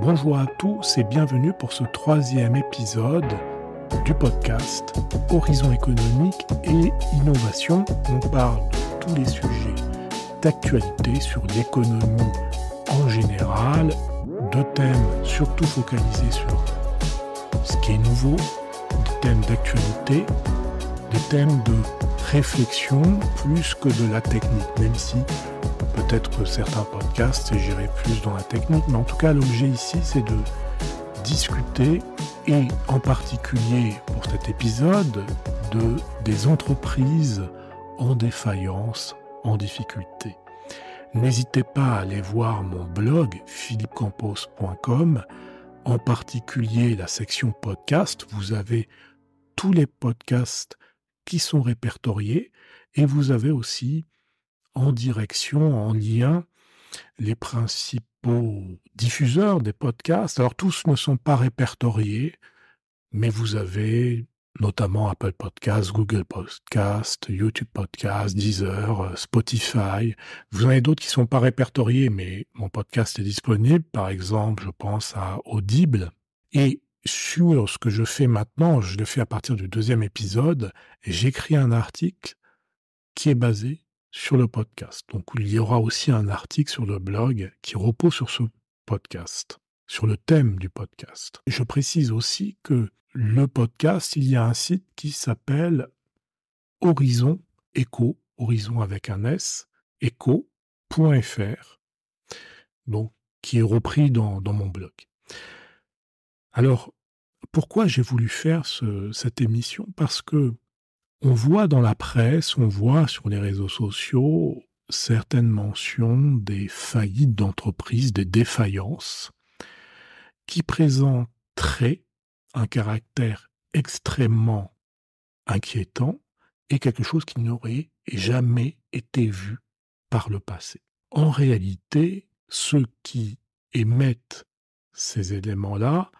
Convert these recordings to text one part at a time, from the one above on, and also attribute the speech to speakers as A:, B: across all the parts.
A: Bonjour à tous et bienvenue pour ce 3e épisode du podcast Horizon économique et innovation. On parle de tous les sujets d'actualité sur l'économie en général, de thèmes surtout focalisés sur ce qui est nouveau, des thèmes d'actualité, des thèmes de réflexion plus que de la technique, même si peut-être que certains podcasts, j'irai plus dans la technique, mais en tout cas, l'objet ici, c'est de discuter, et en particulier pour cet épisode, des entreprises en défaillance, en difficulté. N'hésitez pas à aller voir mon blog, philippecampos.com, en particulier la section podcast. Vous avez tous les podcasts qui sont répertoriés, et vous avez aussi en direction, en lien, les principaux diffuseurs des podcasts. Alors tous ne sont pas répertoriés, mais vous avez notamment Apple Podcasts, Google Podcasts, YouTube Podcasts, Deezer, Spotify. Vous en avez d'autres qui ne sont pas répertoriés, mais mon podcast est disponible. Par exemple, je pense à Audible. Et sur ce que je fais maintenant, je le fais à partir du 2e épisode, j'écris un article qui est basé sur le podcast. Donc, il y aura aussi un article sur le blog qui repose sur ce podcast, sur le thème du podcast. Je précise aussi que le podcast, il y a un site qui s'appelle Horizon Eco, Horizon avec un S, eco.fr, donc qui est repris dans mon blog. Alors, pourquoi j'ai voulu faire cette émission ? Parce que on voit dans la presse, on voit sur les réseaux sociaux certaines mentions des faillites d'entreprises, des défaillances, qui présenteraient un caractère extrêmement inquiétant et quelque chose qui n'aurait jamais été vu par le passé. En réalité, ceux qui émettent ces éléments-là,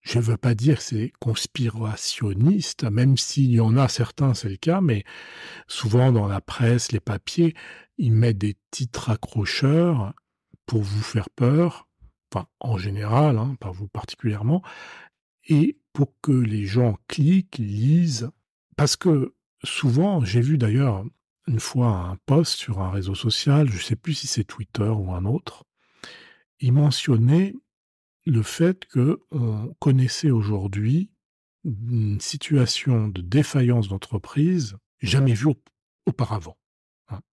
A: je ne veux pas dire que c'est conspirationniste, même s'il y en a certains, c'est le cas, mais souvent dans la presse, les papiers, ils mettent des titres accrocheurs pour vous faire peur, enfin en général, pas vous particulièrement, et pour que les gens cliquent, lisent, parce que souvent, j'ai vu d'ailleurs une fois un post sur un réseau social, je ne sais plus si c'est Twitter ou un autre, il mentionnait le fait qu'on connaissait aujourd'hui une situation de défaillance d'entreprise jamais vue auparavant,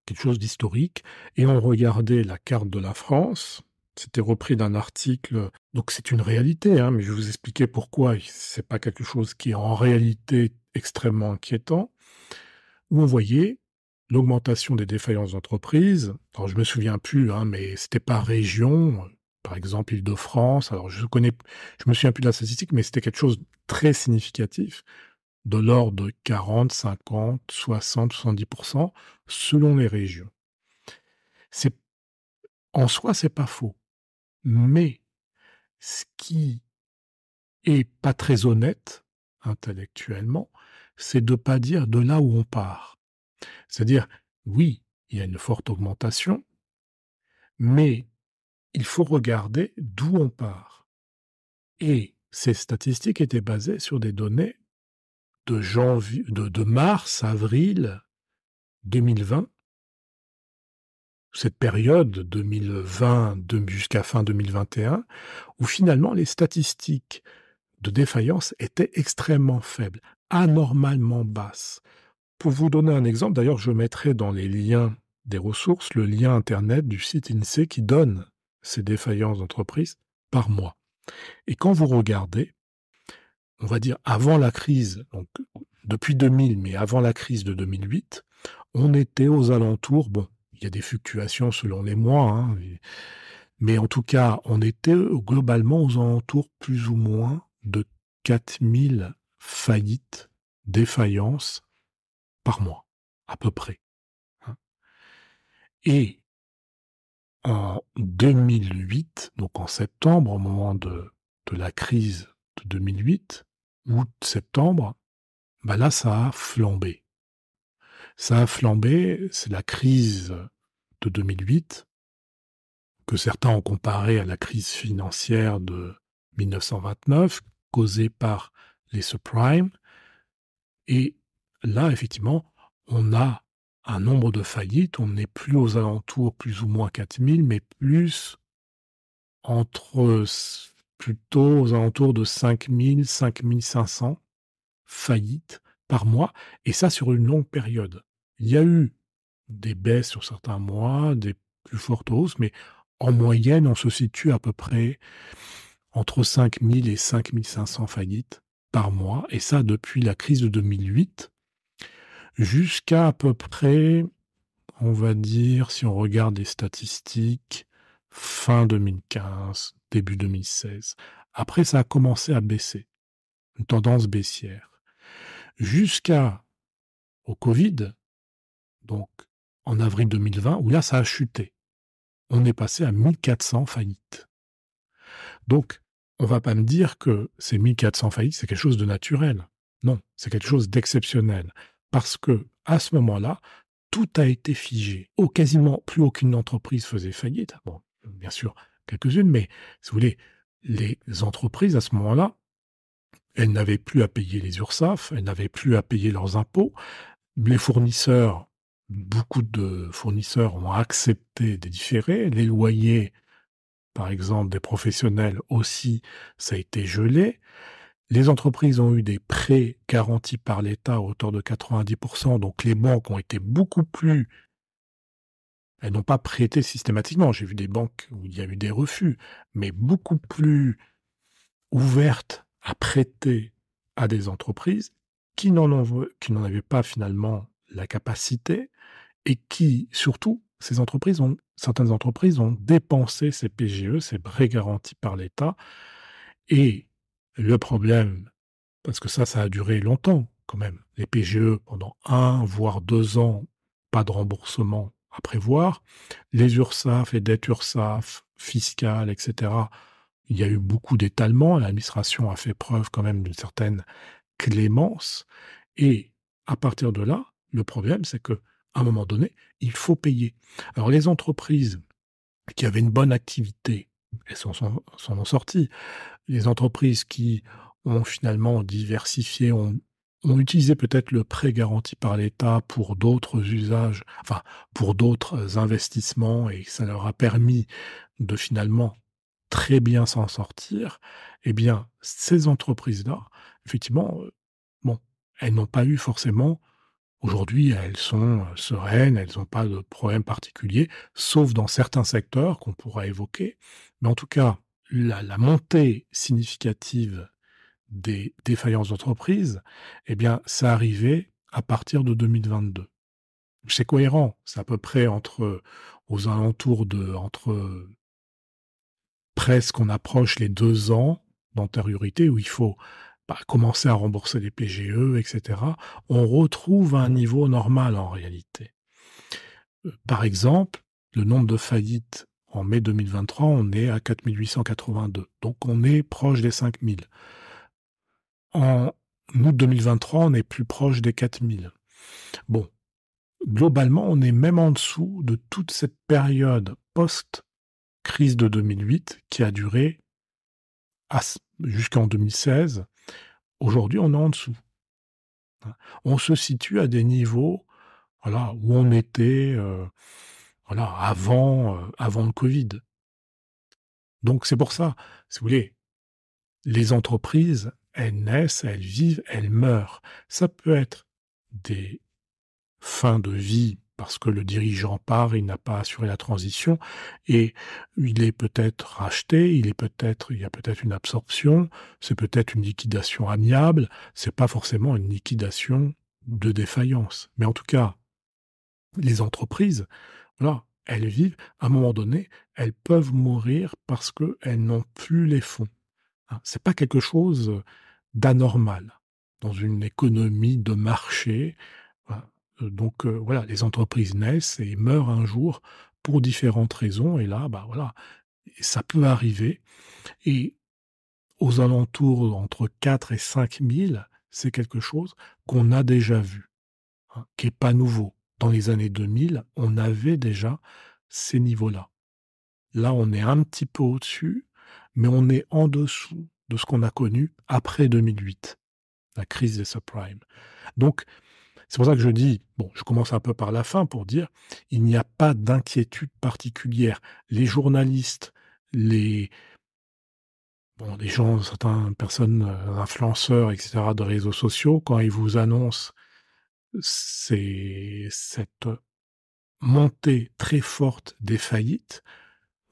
A: quelque chose d'historique, et on regardait la carte de la France, c'était repris d'un article, donc c'est une réalité, mais je vais vous expliquer pourquoi c'est pas quelque chose qui est en réalité extrêmement inquiétant, où on voyait l'augmentation des défaillances d'entreprises. Alors je me souviens plus, mais c'était par région. Par exemple, Île-de-France, alors je me souviens plus de la statistique, mais c'était quelque chose de très significatif, de l'ordre de 40, 50, 60, 70%, selon les régions. En soi, c'est pas faux. Mais ce qui est pas très honnête, intellectuellement, c'est de pas dire de là où on part. C'est-à-dire, oui, il y a une forte augmentation, mais il faut regarder d'où on part. Et ces statistiques étaient basées sur des données de mars, avril 2020, cette période 2020 jusqu'à fin 2021, où finalement les statistiques de défaillance étaient extrêmement faibles, anormalement basses. Pour vous donner un exemple, d'ailleurs je mettrai dans les liens des ressources le lien internet du site INSEE qui donne ces défaillances d'entreprise par mois. Et quand vous regardez, on va dire avant la crise, donc depuis 2000, mais avant la crise de 2008, on était aux alentours, il y a des fluctuations selon les mois, mais en tout cas, on était globalement aux alentours plus ou moins de 4000 faillites, défaillances par mois, à peu près. Et en 2008, donc en septembre, au moment de la crise de 2008, août-septembre, là, ça a flambé. Ça a flambé, c'est la crise de 2008, que certains ont comparé à la crise financière de 1929, causée par les subprimes. Et là, effectivement, on a un nombre de faillites, on n'est plus aux alentours plus ou moins 4000, mais plus entre plutôt aux alentours de 5000, 5500 faillites par mois, et ça sur une longue période. Il y a eu des baisses sur certains mois, des plus fortes hausses, mais en moyenne, on se situe à peu près entre 5000 et 5500 faillites par mois, et ça depuis la crise de 2008 jusqu'à peu près, on va dire, si on regarde les statistiques, fin 2015, début 2016. Après, ça a commencé à baisser, une tendance baissière. Jusqu'à au Covid, donc en avril 2020, où là, ça a chuté. On est passé à 1400 faillites. Donc, on va pas me dire que ces 1400 faillites, c'est quelque chose de naturel. Non, c'est quelque chose d'exceptionnel. Parce que, à ce moment-là, tout a été figé. Quasiment plus aucune entreprise faisait faillite. Bon, bien sûr, quelques-unes, mais si vous voulez, les entreprises, à ce moment-là, elles n'avaient plus à payer les URSSAF, elles n'avaient plus à payer leurs impôts. Les fournisseurs, beaucoup de fournisseurs ont accepté des différés. Les loyers, par exemple, des professionnels aussi, ça a été gelé. Les entreprises ont eu des prêts garantis par l'État à hauteur de 90%, donc les banques ont été beaucoup plus... Elles n'ont pas prêté systématiquement, j'ai vu des banques où il y a eu des refus, mais beaucoup plus ouvertes à prêter à des entreprises qui n'en avaient pas finalement la capacité et qui, surtout, certaines entreprises ont dépensé ces PGE, ces prêts garantis par l'État, et le problème, parce que ça a duré longtemps quand même, les PGE pendant 1 voire 2 ans, pas de remboursement à prévoir, les URSSAF, les dettes URSSAF, fiscales, etc. Il y a eu beaucoup d'étalement, l'administration a fait preuve quand même d'une certaine clémence, et à partir de là, le problème c'est que à un moment donné, il faut payer. Alors les entreprises qui avaient une bonne activité, elles s'en sont sorties. Les entreprises qui ont finalement diversifié, ont utilisé peut-être le prêt garanti par l'État pour d'autres usages, enfin pour d'autres investissements, et ça leur a permis de finalement très bien s'en sortir, eh bien ces entreprises-là, effectivement, bon, elles n'ont pas eu forcément... Aujourd'hui, elles sont sereines, elles n'ont pas de problème particulier, sauf dans certains secteurs qu'on pourra évoquer. Mais en tout cas, la montée significative des défaillances d'entreprises, eh bien, ça arrivait à partir de 2022. C'est cohérent, c'est à peu près aux alentours entre presque, on approche les 2 ans d'antériorité où il faut commencer à rembourser les PGE, etc. On retrouve un niveau normal en réalité. Par exemple, le nombre de faillites en mai 2023, on est à 4882. Donc on est proche des 5000. En août 2023, on est plus proche des 4000. Bon, globalement, on est même en dessous de toute cette période post-crise de 2008 qui a duré jusqu'en 2016. Aujourd'hui, on est en dessous. On se situe à des niveaux, voilà, où on était voilà, avant le Covid. Donc c'est pour ça, si vous voulez, les entreprises, elles naissent, elles vivent, elles meurent. Ça peut être des fins de vie parce que le dirigeant part, il n'a pas assuré la transition et il est peut-être racheté, il y a peut-être une absorption, c'est peut-être une liquidation amiable, c'est pas forcément une liquidation de défaillance. Mais en tout cas, les entreprises, voilà, elles vivent, à un moment donné, elles peuvent mourir parce qu'elles n'ont plus les fonds. Hein. C'est pas quelque chose d'anormal dans une économie de marché. Voilà. Donc voilà, les entreprises naissent et meurent un jour pour différentes raisons. Et là, voilà, ça peut arriver. Et aux alentours entre 4 et 5 000, c'est quelque chose qu'on a déjà vu, hein, qui n'est pas nouveau. Dans les années 2000, on avait déjà ces niveaux-là. Là, on est un petit peu au-dessus, mais on est en dessous de ce qu'on a connu après 2008, la crise des subprimes. Donc, c'est pour ça que je dis, bon, je commence un peu par la fin pour dire, il n'y a pas d'inquiétude particulière. Les journalistes, les, bon, les gens, certaines personnes, influenceurs, etc., de réseaux sociaux, quand ils vous annoncent cette montée très forte des faillites,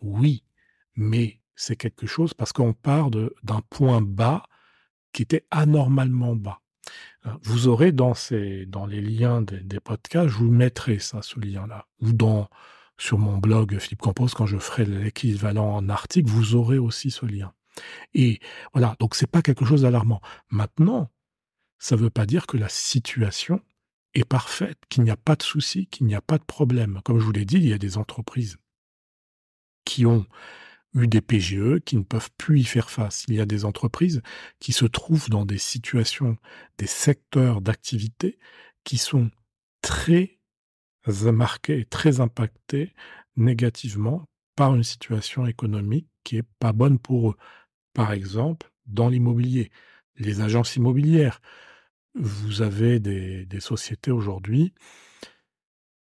A: oui, mais c'est quelque chose parce qu'on part d'un point bas qui était anormalement bas. Vous aurez dans les liens des podcasts, je vous mettrai ça, ce lien-là, ou sur mon blog Philippe Campos, quand je ferai l'équivalent en article, vous aurez aussi ce lien. Et voilà, donc c'est pas quelque chose d'alarmant. Maintenant, ça ne veut pas dire que la situation est parfaite, qu'il n'y a pas de souci, qu'il n'y a pas de problème. Comme je vous l'ai dit, il y a des entreprises qui ont eu des PGE qui ne peuvent plus y faire face. Il y a des entreprises qui se trouvent dans des situations, des secteurs d'activité qui sont très marqués, très impactés négativement par une situation économique qui est pas bonne pour eux. Par exemple, dans l'immobilier, les agences immobilières. Vous avez des sociétés aujourd'hui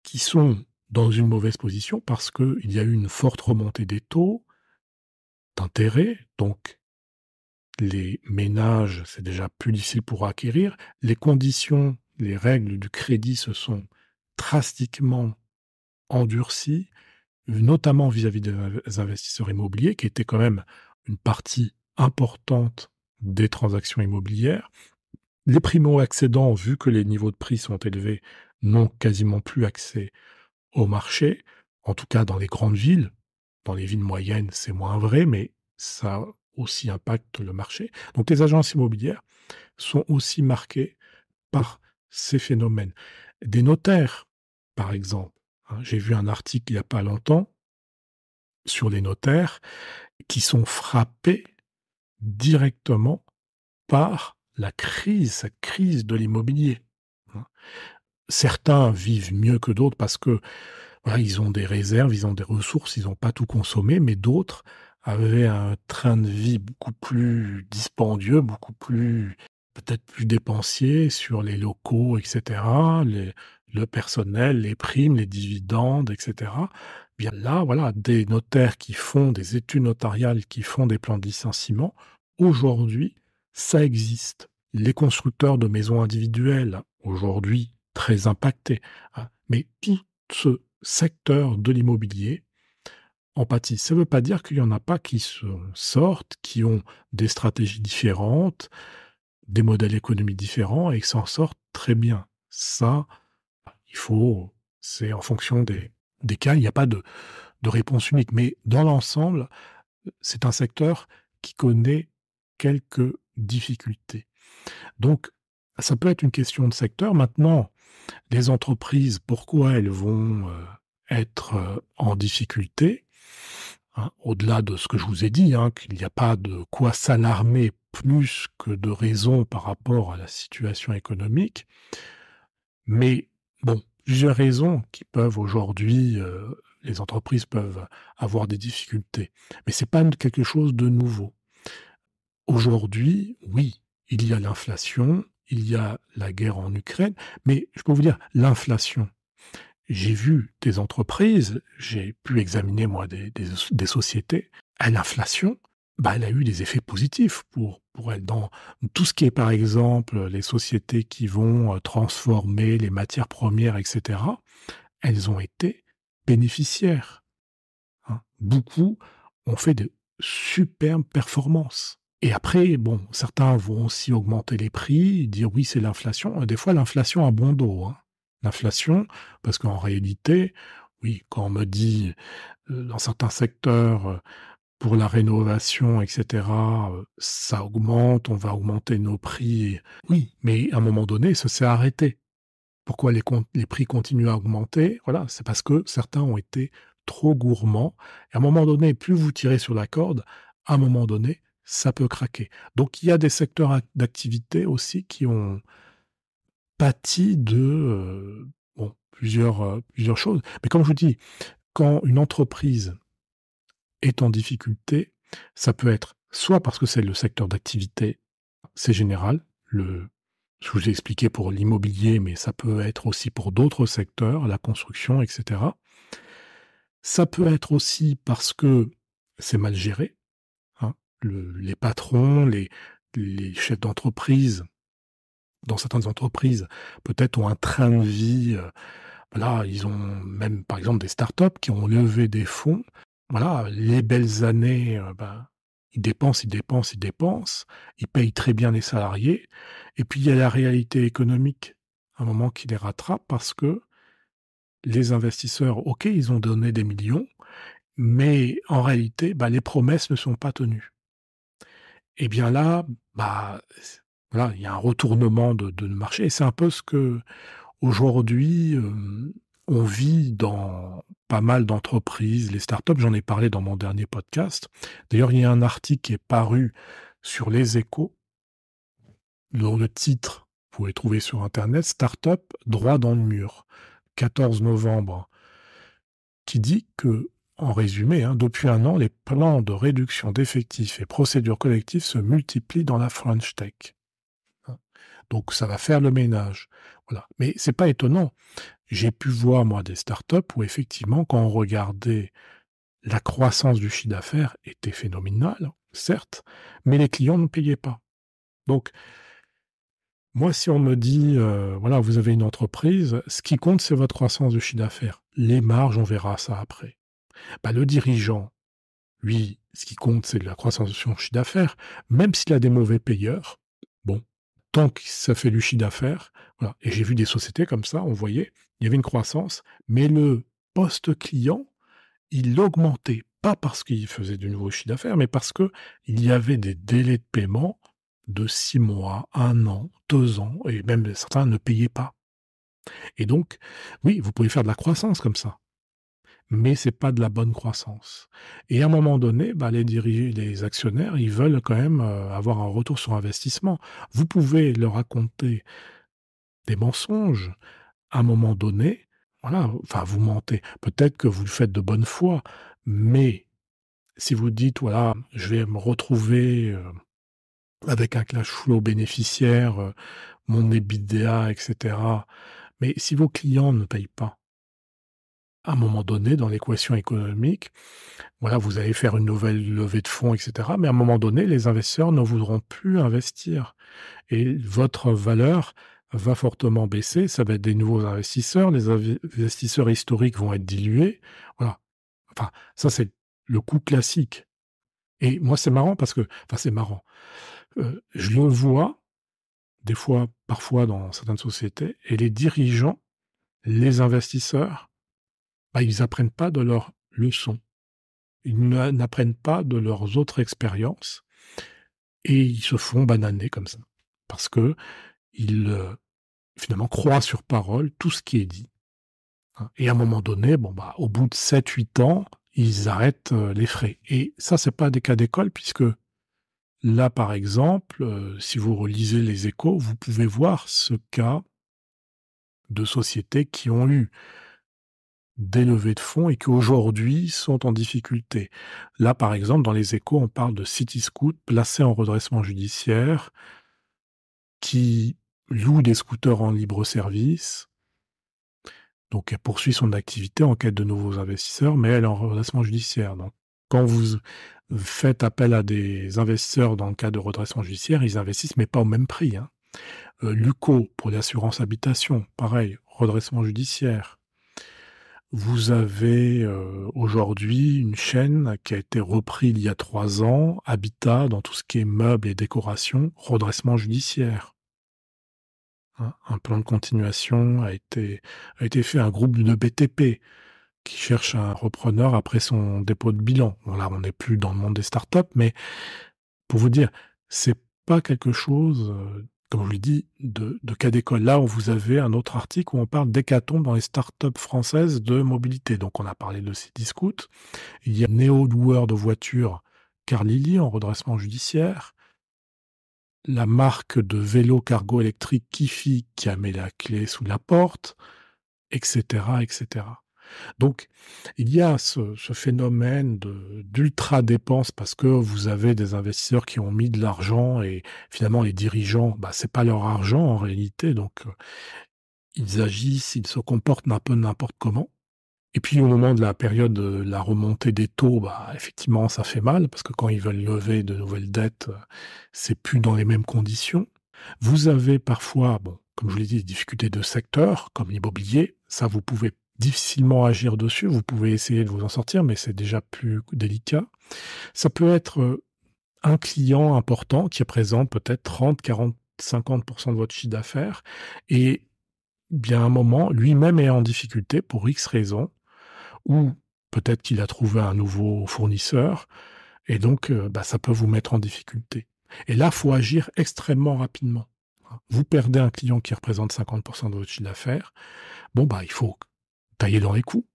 A: qui sont dans une mauvaise position parce qu'il y a eu une forte remontée des taux d'intérêt, donc les ménages, c'est déjà plus difficile pour acquérir. Les conditions, les règles du crédit se sont drastiquement endurcies, notamment vis-à-vis des investisseurs immobiliers, qui étaient quand même une partie importante des transactions immobilières. Les primo-accédants, vu que les niveaux de prix sont élevés, n'ont quasiment plus accès au marché, en tout cas dans les grandes villes. Dans les villes moyennes, c'est moins vrai, mais ça aussi impacte le marché. Donc les agences immobilières sont aussi marquées par ces phénomènes. Des notaires, par exemple. J'ai vu un article il n'y a pas longtemps sur les notaires qui sont frappés directement par cette crise de l'immobilier. Certains vivent mieux que d'autres parce que voilà, ils ont des réserves, ils ont des ressources, ils n'ont pas tout consommé, mais d'autres avaient un train de vie beaucoup plus dispendieux, beaucoup plus peut-être plus dépensier sur les locaux, etc., le personnel, les primes, les dividendes, etc. Bien là, voilà, des notaires qui font des études notariales, qui font des plans de licenciement, aujourd'hui, ça existe. Les constructeurs de maisons individuelles, aujourd'hui, très impactés, hein, mais tout ce secteur de l'immobilier en pâtit. Ça ne veut pas dire qu'il n'y en a pas qui se sortent, qui ont des stratégies différentes, des modèles économiques différents et qui s'en sortent très bien. Ça, c'est en fonction des cas, il n'y a pas de réponse unique. Mais dans l'ensemble, c'est un secteur qui connaît quelques difficultés. Donc, ça peut être une question de secteur. Maintenant, les entreprises, pourquoi elles vont être en difficulté, hein, au-delà de ce que je vous ai dit, hein, qu'il n'y a pas de quoi s'alarmer plus que de raison par rapport à la situation économique. Mais bon, plusieurs raisons qui peuvent aujourd'hui, les entreprises peuvent avoir des difficultés. Mais c'est pas quelque chose de nouveau. Aujourd'hui, oui, il y a l'inflation, il y a la guerre en Ukraine, mais je peux vous dire, l'inflation, j'ai vu des entreprises, j'ai pu examiner moi des sociétés, à l'inflation, bah, elle a eu des effets positifs pour elles. Dans tout ce qui est par exemple les sociétés qui vont transformer les matières premières, etc., elles ont été bénéficiaires, hein. Beaucoup ont fait de superbes performances. Et après, bon, certains vont aussi augmenter les prix, dire oui, c'est l'inflation. Des fois, l'inflation a bon dos, hein. L'inflation, parce qu'en réalité, oui, quand on me dit dans certains secteurs, pour la rénovation, etc., ça augmente, on va augmenter nos prix. Oui, mais à un moment donné, ça s'est arrêté. Pourquoi les prix continuent à augmenter? Voilà, c'est parce que certains ont été trop gourmands. Et à un moment donné, plus vous tirez sur la corde, à un moment donné, ça peut craquer. Donc il y a des secteurs d'activité aussi qui ont pâti de bon, plusieurs choses. Mais comme je vous dis, quand une entreprise est en difficulté, ça peut être soit parce que c'est le secteur d'activité, c'est général, je vous ai expliqué pour l'immobilier, mais ça peut être aussi pour d'autres secteurs, la construction, etc. Ça peut être aussi parce que c'est mal géré, hein. Les patrons, les chefs d'entreprise, dans certaines entreprises, peut-être ont un train de vie, voilà, ils ont même, par exemple, des startups qui ont levé des fonds. Voilà, les belles années, ils dépensent, ils dépensent, ils dépensent. Ils payent très bien les salariés. Et puis, il y a la réalité économique, à un moment qui les rattrape parce que les investisseurs, OK, ils ont donné des millions, mais en réalité, les promesses ne sont pas tenues. Et bien là, voilà, il y a un retournement de marché. Et c'est un peu ce que aujourd'hui, on vit dans pas mal d'entreprises, les startups, j'en ai parlé dans mon dernier podcast. D'ailleurs, il y a un article qui est paru sur Les Échos, dont le titre, vous pouvez trouver sur internet, Startup droit dans le mur, 14 novembre, qui dit que, en résumé, depuis un an, les plans de réduction d'effectifs et procédures collectives se multiplient dans la French Tech. Donc ça va faire le ménage. Voilà. Mais c'est pas étonnant. J'ai pu voir, moi, des startups où effectivement, quand on regardait la croissance du chiffre d'affaires était phénoménale, certes, mais les clients ne payaient pas. Donc, moi, si on me dit, voilà, vous avez une entreprise, ce qui compte, c'est votre croissance de chiffre d'affaires. Les marges, on verra ça après. Le dirigeant, lui, ce qui compte, c'est la croissance de son chiffre d'affaires, même s'il a des mauvais payeurs. Bon, tant que ça fait du chiffre d'affaires, voilà. Et j'ai vu des sociétés comme ça, on voyait, il y avait une croissance, mais le poste client, il augmentait, pas parce qu'il faisait du nouveau chiffre d'affaires, mais parce que il y avait des délais de paiement de 6 mois, 1 an, 2 ans, et même certains ne payaient pas. Et donc, oui, vous pouvez faire de la croissance comme ça, mais c'est pas de la bonne croissance. Et à un moment donné, les actionnaires, ils veulent quand même avoir un retour sur investissement. Vous pouvez leur raconter des mensonges. À un moment donné, voilà, enfin, vous mentez. Peut-être que vous le faites de bonne foi, mais si vous dites: «Voilà, je vais me retrouver, avec un cash flow bénéficiaire, mon EBITDA et cetera», mais si vos clients ne payent pas, à un moment donné, dans l'équation économique, voilà, vous allez faire une nouvelle levée de fonds et cetera, mais à un moment donné, les investisseurs ne voudront plus investir et votre valeur va fortement baisser. Ça va être des nouveaux investisseurs, les investisseurs historiques vont être dilués. Voilà. Enfin, ça, c'est le coût classique. Et moi, c'est marrant parce que, enfin, c'est marrant. Je le vois des fois, parfois dans certaines sociétés, et les dirigeants, les investisseurs, ils apprennent pas de leurs leçons. Ils n'apprennent pas de leurs autres expériences et ils se font bananer comme ça. Parce que ils, finalement, croient sur parole tout ce qui est dit, hein. Et à un moment donné, au bout de 7, 8 ans, ils arrêtent les frais. Et ça, c'est pas des cas d'école puisque là, par exemple, si vous relisez Les Échos, vous pouvez voir ce cas de sociétés qui ont eu des levées de fonds et qui aujourd'hui sont en difficulté. Là, par exemple, dans Les Échos, on parle de Cityscoot placé en redressement judiciaire, qui loue des scooters en libre service. Donc elle poursuit son activité en quête de nouveaux investisseurs, mais elle est en redressement judiciaire. Donc quand vous faites appel à des investisseurs dans le cas de redressement judiciaire, ils investissent, mais pas au même prix, hein. Luco, pour l'assurance habitation, pareil, redressement judiciaire. Vous avez aujourd'hui une chaîne qui a été reprise il y a 3 ans, Habitat, dans tout ce qui est meubles et décoration, redressement judiciaire, hein. Un plan de continuation a été fait, un groupe de BTP qui cherche un repreneur après son dépôt de bilan. Bon là, on n'est plus dans le monde des startups, mais pour vous dire, c'est pas quelque chose, comme je l'ai dit, de cas d'école. Là, vous avez un autre article où on parle d'hécatombe dans les startups françaises de mobilité. Donc on a parlé de Cdiscount. Il y a néo-loueur de voitures Carlili en redressement judiciaire. La marque de vélo cargo électrique Kifi qui a mis la clé sous la porte, etc., etc. Donc, il y a ce phénomène d'ultra-dépense parce que vous avez des investisseurs qui ont mis de l'argent et finalement les dirigeants, bah, c'est pas leur argent en réalité, donc ils agissent, ils se comportent un peu n'importe comment. Et puis au moment de la période de la remontée des taux, bah, effectivement ça fait mal parce que quand ils veulent lever de nouvelles dettes, c'est plus dans les mêmes conditions. Vous avez parfois, bon, comme je vous l'ai dit, des difficultés de secteur, comme l'immobilier. Ça, vous pouvez difficilement agir dessus. Vous pouvez essayer de vous en sortir, mais c'est déjà plus délicat. Ça peut être un client important qui représente peut-être 30, 40, 50% de votre chiffre d'affaires et bien à un moment, lui-même est en difficulté pour X raisons, ou peut-être qu'il a trouvé un nouveau fournisseur, et donc bah, ça peut vous mettre en difficulté. Et là, il faut agir extrêmement rapidement. Vous perdez un client qui représente 50% de votre chiffre d'affaires, bon, bah, il faut tailler dans les coûts.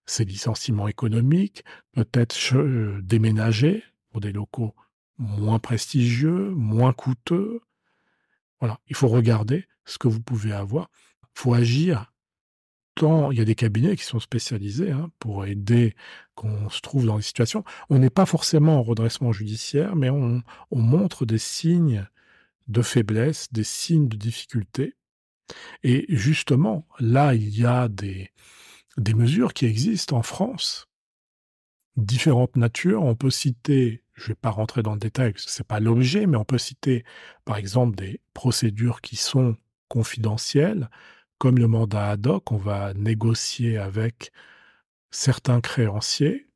A: C'est licenciements économiques, peut-être déménager pour des locaux moins prestigieux, moins coûteux. Voilà, il faut regarder ce que vous pouvez avoir. Il faut agir. Tant il y a des cabinets qui sont spécialisés pour aider quand on se trouve dans des situations. On n'est pas forcément en redressement judiciaire, mais on montre des signes de faiblesse, des signes de difficulté. Et justement, là, il y a des mesures qui existent en France, différentes natures. On peut citer, je ne vais pas rentrer dans le détail, parce que ce n'est pas l'objet, mais on peut citer, par exemple, des procédures qui sont confidentielles, comme le mandat ad hoc. On va négocier avec certains créanciers,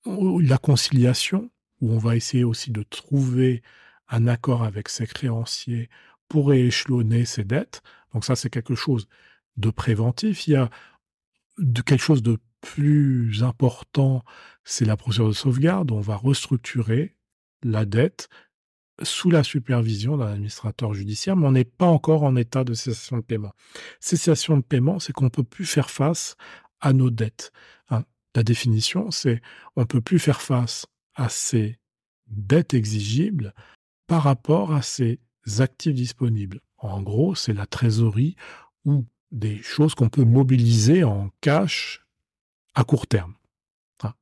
A: ou la conciliation, où on va essayer aussi de trouver un accord avec ses créanciers pour échelonner ses dettes. Donc ça, c'est quelque chose de préventif. Il y a quelque chose de plus important, c'est la procédure de sauvegarde. On va restructurer la dette sous la supervision d'un administrateur judiciaire, mais on n'est pas encore en état de cessation de paiement. Cessation de paiement, c'est qu'on ne peut plus faire face à nos dettes. La définition, c'est on ne peut plus faire face à ces dettes exigibles par rapport à ces actifs disponibles. En gros, c'est la trésorerie ou des choses qu'on peut mobiliser en cash à court terme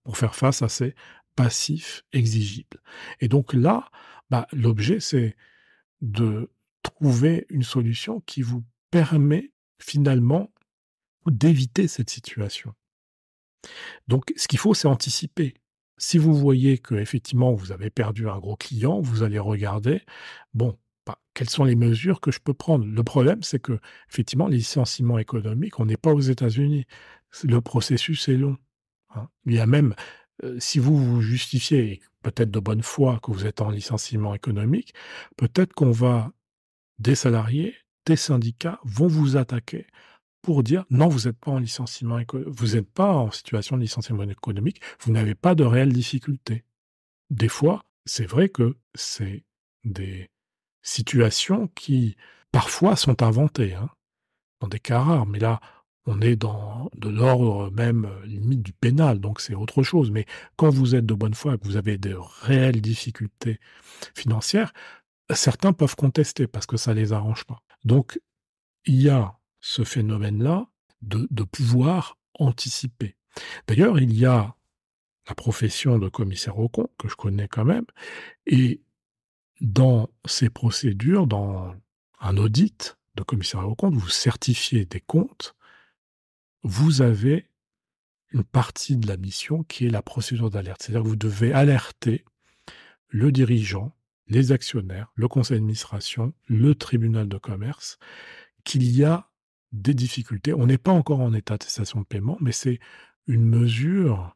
A: pour faire face à ces passifs exigibles. Et donc là, bah, l'objet, c'est de trouver une solution qui vous permet finalement d'éviter cette situation. Donc, ce qu'il faut, c'est anticiper. Si vous voyez que effectivement vous avez perdu un gros client, vous allez regarder, bon, bah, quelles sont les mesures que je peux prendre. Le problème, c'est que effectivement, les licenciements économiques, on n'est pas aux États-Unis. Le processus est long. Il y a même, si vous vous justifiez, peut-être de bonne foi, que vous êtes en licenciement économique, peut-être qu'on va, des salariés, des syndicats vont vous attaquer pour dire non, vous n'êtes pas en licenciement vous n'êtes pas en situation de licenciement économique, vous n'avez pas de réelles difficultés. Des fois, c'est vrai que c'est des situations qui parfois sont inventées, dans des cas rares, mais là, on est dans de l'ordre même limite du pénal, donc c'est autre chose. Mais quand vous êtes de bonne foi et que vous avez de réelles difficultés financières, certains peuvent contester parce que ça ne les arrange pas. Donc, il y a ce phénomène-là de pouvoir anticiper. D'ailleurs, il y a la profession de commissaire aux comptes, que je connais quand même, et dans ces procédures, dans un audit de commissaire aux comptes, vous certifiez des comptes, vous avez une partie de la mission qui est la procédure d'alerte. C'est-à-dire que vous devez alerter le dirigeant, les actionnaires, le conseil d'administration, le tribunal de commerce, qu'il y a des difficultés. On n'est pas encore en état de cessation de paiement, mais c'est une mesure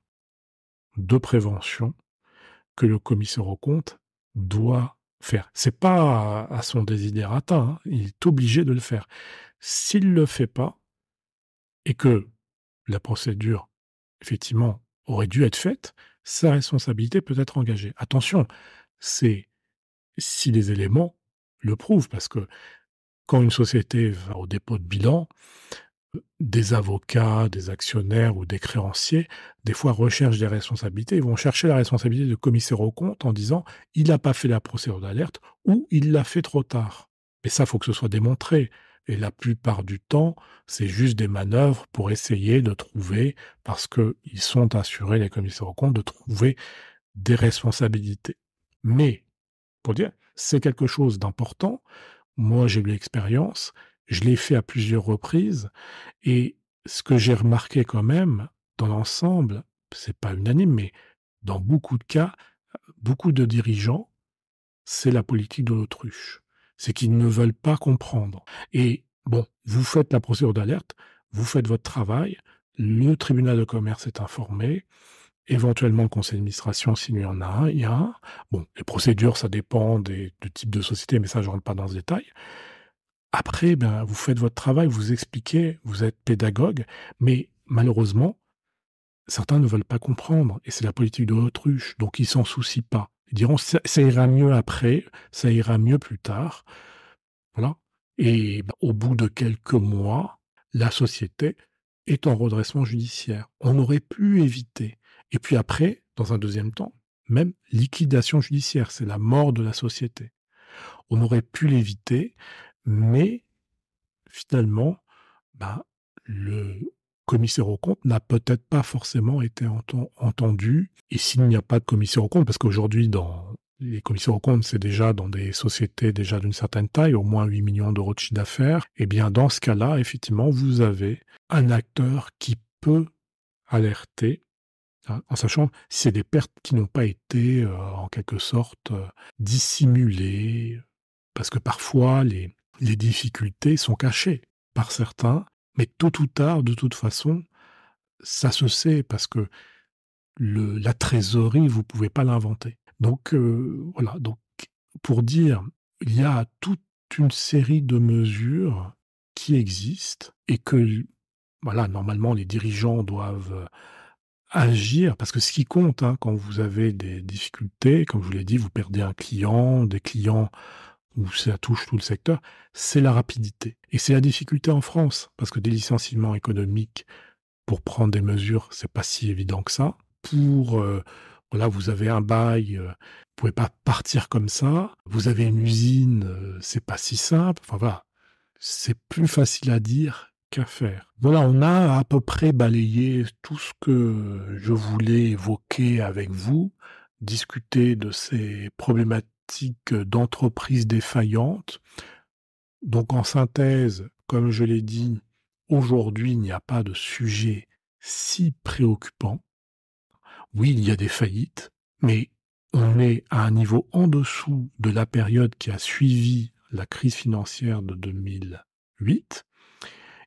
A: de prévention que le commissaire aux comptes doit faire. C'est pas à son desiderata, il est obligé de le faire. S'il ne le fait pas, et que la procédure, effectivement, aurait dû être faite, sa responsabilité peut être engagée. Attention, c'est si les éléments le prouvent, parce que quand une société va au dépôt de bilan, des avocats, des actionnaires ou des créanciers, des fois recherchent des responsabilités. Ils vont chercher la responsabilité de commissaire aux comptes en disant il n'a pas fait la procédure d'alerte ou il l'a fait trop tard. Mais ça, il faut que ce soit démontré. Et la plupart du temps, c'est juste des manœuvres pour essayer de trouver, parce qu'ils sont assurés, les commissaires aux comptes, de trouver des responsabilités. Mais, pour dire, c'est quelque chose d'important. Moi, j'ai eu l'expérience, je l'ai fait à plusieurs reprises, et ce que j'ai remarqué quand même, dans l'ensemble, c'est pas unanime, mais dans beaucoup de cas, beaucoup de dirigeants, c'est la politique de l'autruche. C'est qu'ils ne veulent pas comprendre. Et bon, vous faites la procédure d'alerte, vous faites votre travail, le tribunal de commerce est informé, éventuellement le conseil d'administration s'il y en a un, il y a un. Bon, les procédures, ça dépend du type de société, mais ça, je ne rentre pas dans ce détail. Après, ben, vous faites votre travail, vous expliquez, vous êtes pédagogue, mais malheureusement, certains ne veulent pas comprendre, et c'est la politique de l'autruche, donc ils s'en soucient pas. Ils diront ça ira mieux après, ça ira mieux plus tard, voilà. Et ben, au bout de quelques mois, la société est en redressement judiciaire. On aurait pu éviter. Et puis après, dans un deuxième temps, même liquidation judiciaire, c'est la mort de la société. On aurait pu l'éviter, mais finalement, ben, le commissaire aux comptes n'a peut-être pas forcément été entendu. Et s'il n'y a pas de commissaire aux comptes, parce qu'aujourd'hui, les commissaires aux comptes, c'est déjà dans des sociétés déjà d'une certaine taille, au moins 8 millions d'euros de chiffre d'affaires, eh bien, dans ce cas-là, effectivement, vous avez un acteur qui peut alerter, hein, en sachant si c'est des pertes qui n'ont pas été, en quelque sorte, dissimulées, parce que parfois, les difficultés sont cachées par certains, mais tôt ou tard, de toute façon, ça se sait parce que la trésorerie, vous pouvez pas l'inventer. Donc voilà, donc pour dire, il y a toute une série de mesures qui existent et que, voilà, normalement, les dirigeants doivent agir, parce que ce qui compte, hein, quand vous avez des difficultés, comme je vous l'ai dit, vous perdez un client, des clients où ça touche tout le secteur, c'est la rapidité. Et c'est la difficulté en France, parce que des licenciements économiques, pour prendre des mesures, c'est pas si évident que ça. Voilà, vous avez un bail, vous pouvez pas partir comme ça. Vous avez une usine, c'est pas si simple. Enfin voilà, c'est plus facile à dire qu'à faire. Voilà, on a à peu près balayé tout ce que je voulais évoquer avec vous, discuter de ces problématiques d'entreprises défaillantes. Donc en synthèse, comme je l'ai dit, aujourd'hui, il n'y a pas de sujet si préoccupant. Oui, il y a des faillites, mais on est à un niveau en dessous de la période qui a suivi la crise financière de 2008.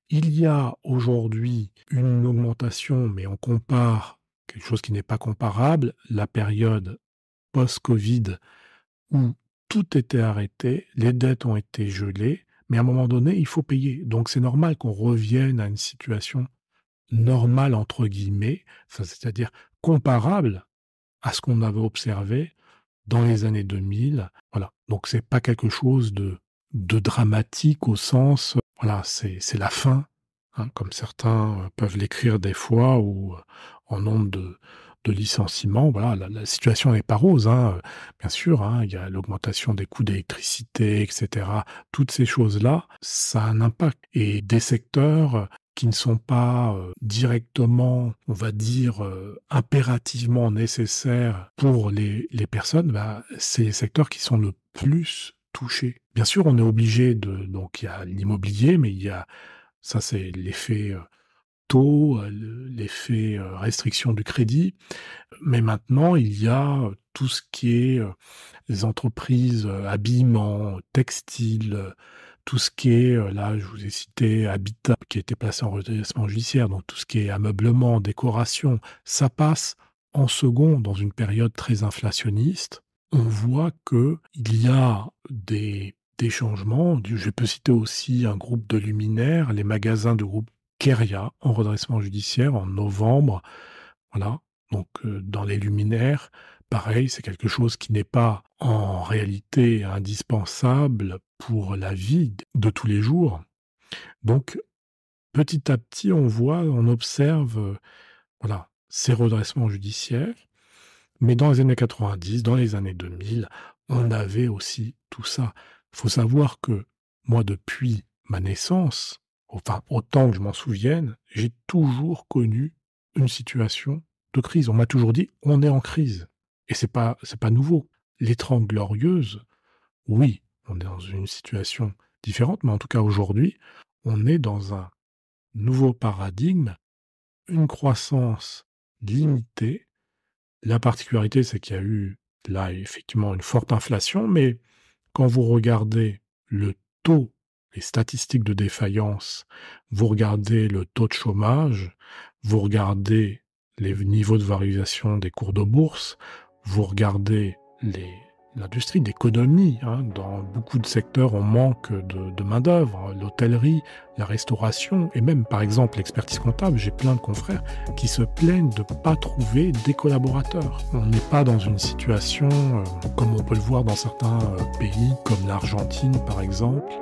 A: Il y a aujourd'hui une augmentation, mais on compare quelque chose qui n'est pas comparable, la période post-Covid où tout était arrêté, les dettes ont été gelées, mais à un moment donné, il faut payer. Donc c'est normal qu'on revienne à une situation normale, entre guillemets, enfin, c'est-à-dire comparable à ce qu'on avait observé dans les années 2000. Voilà. Donc c'est pas quelque chose de dramatique au sens, voilà, c'est la fin, hein, comme certains peuvent l'écrire des fois, ou en nombre de licenciements. Voilà, la situation n'est pas rose, hein, bien sûr, hein, il y a l'augmentation des coûts d'électricité, etc. Toutes ces choses-là, ça a un impact. Et des secteurs qui ne sont pas directement, on va dire, impérativement nécessaires pour les personnes, bah, c'est les secteurs qui sont le plus touchés. Bien sûr, on est obligé donc il y a l'immobilier, mais il y a, ça c'est l'effet taux, l'effet restriction du crédit, mais maintenant il y a tout ce qui est les entreprises habillement, textile, tout ce qui est, là je vous ai cité Habitat qui a été placé en redressement judiciaire, donc tout ce qui est ameublement, décoration, ça passe en second dans une période très inflationniste. On voit qu'il y a des changements. Je peux citer aussi un groupe de luminaires, les magasins de groupe Keria en redressement judiciaire en novembre. Voilà, donc dans les luminaires, pareil, c'est quelque chose qui n'est pas en réalité indispensable pour la vie de tous les jours. Donc petit à petit, on voit, on observe, voilà, ces redressements judiciaires. Mais dans les années 90, dans les années 2000, on avait aussi tout ça. Il faut savoir que moi, depuis ma naissance, enfin autant que je m'en souvienne, j'ai toujours connu une situation de crise. On m'a toujours dit: «On est en crise» et c'est pas nouveau. Les 30 Glorieuses, oui, on est dans une situation différente, mais en tout cas aujourd'hui, on est dans un nouveau paradigme, une croissance limitée. La particularité, c'est qu'il y a eu là effectivement une forte inflation, mais quand vous regardez le taux, les statistiques de défaillance, vous regardez le taux de chômage, vous regardez les niveaux de valorisation des cours de bourse, vous regardez l'industrie, l'économie, hein, dans beaucoup de secteurs, on manque de main-d'œuvre, l'hôtellerie, la restauration, et même, par exemple, l'expertise comptable. J'ai plein de confrères qui se plaignent de ne pas trouver des collaborateurs. On n'est pas dans une situation, comme on peut le voir dans certains pays, comme l'Argentine, par exemple,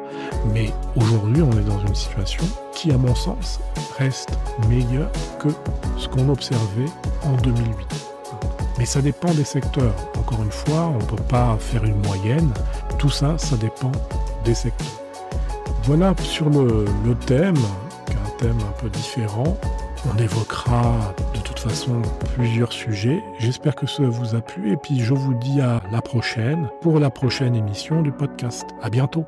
A: mais aujourd'hui, on est dans une situation qui, à mon sens, reste meilleure que ce qu'on observait en 2008. Mais ça dépend des secteurs. Encore une fois, on ne peut pas faire une moyenne. Tout ça, ça dépend des secteurs. Voilà sur le thème, qui est un thème un peu différent. On évoquera de toute façon plusieurs sujets. J'espère que ça vous a plu et puis je vous dis à la prochaine pour la prochaine émission du podcast. À bientôt.